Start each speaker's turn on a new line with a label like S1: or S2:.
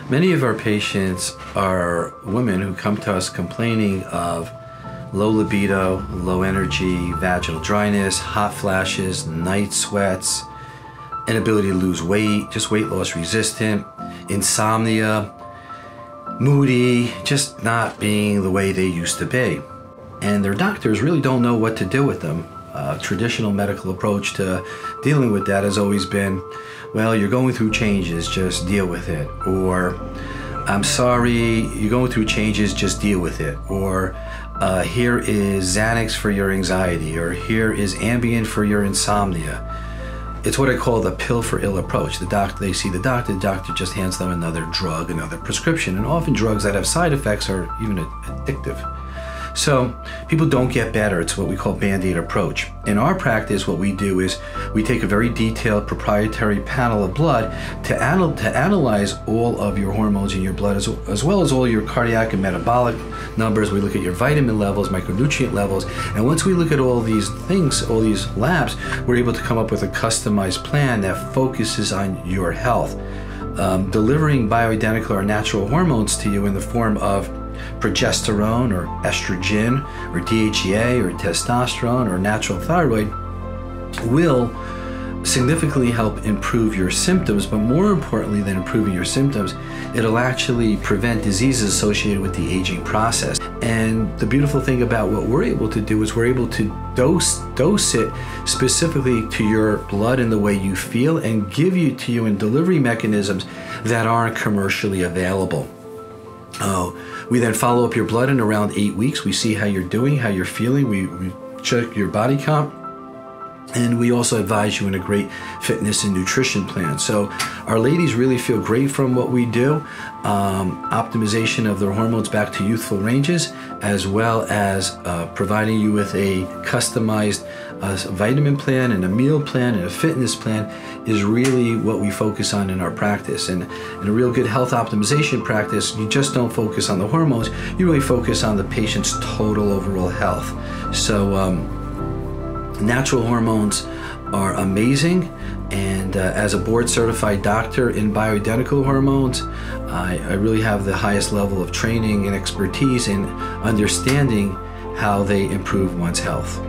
S1: Many of our patients are women who come to us complaining of low libido, low energy, vaginal dryness, hot flashes, night sweats, inability to lose weight, just weight loss resistant, insomnia, moody, just not being the way they used to be. And their doctors really don't know what to do with them. Traditional medical approach to dealing with that has always been, well, you're going through changes, just deal with it. Or, I'm sorry, you're going through changes, just deal with it. Or, here is Xanax for your anxiety, or here is Ambien for your insomnia. It's what I call the pill for ill approach. They see the doctor just hands them another drug, another prescription, and often drugs that have side effects are even addictive. So people don't get better. It's what we call Band-Aid approach. In our practice, what we do is we take a very detailed proprietary panel of blood to analyze all of your hormones in your blood, as well as all your cardiac and metabolic numbers. We look at your vitamin levels, micronutrient levels, and once we look at all these things, all these labs, we're able to come up with a customized plan that focuses on your health, delivering bioidentical or natural hormones to you in the form of progesterone or estrogen or DHEA or testosterone or natural thyroid will significantly help improve your symptoms, but more importantly than improving your symptoms, it'll actually prevent diseases associated with the aging process. And the beautiful thing about what we're able to do is we're able to dose it specifically to your blood and the way you feel, and give you to you in delivery mechanisms that aren't commercially available. We then follow up your blood in around 8 weeks. We see how you're doing, how you're feeling. We check your body comp. And we also advise you in a great fitness and nutrition plan. So our ladies really feel great from what we do. Optimization of their hormones back to youthful ranges, as well as providing you with a customized vitamin plan and a meal plan and a fitness plan is really what we focus on in our practice. And in a real good health optimization practice, you just don't focus on the hormones, you really focus on the patient's total overall health. So natural hormones are amazing, and as a board-certified doctor in bioidentical hormones, I really have the highest level of training and expertise in understanding how they improve one's health.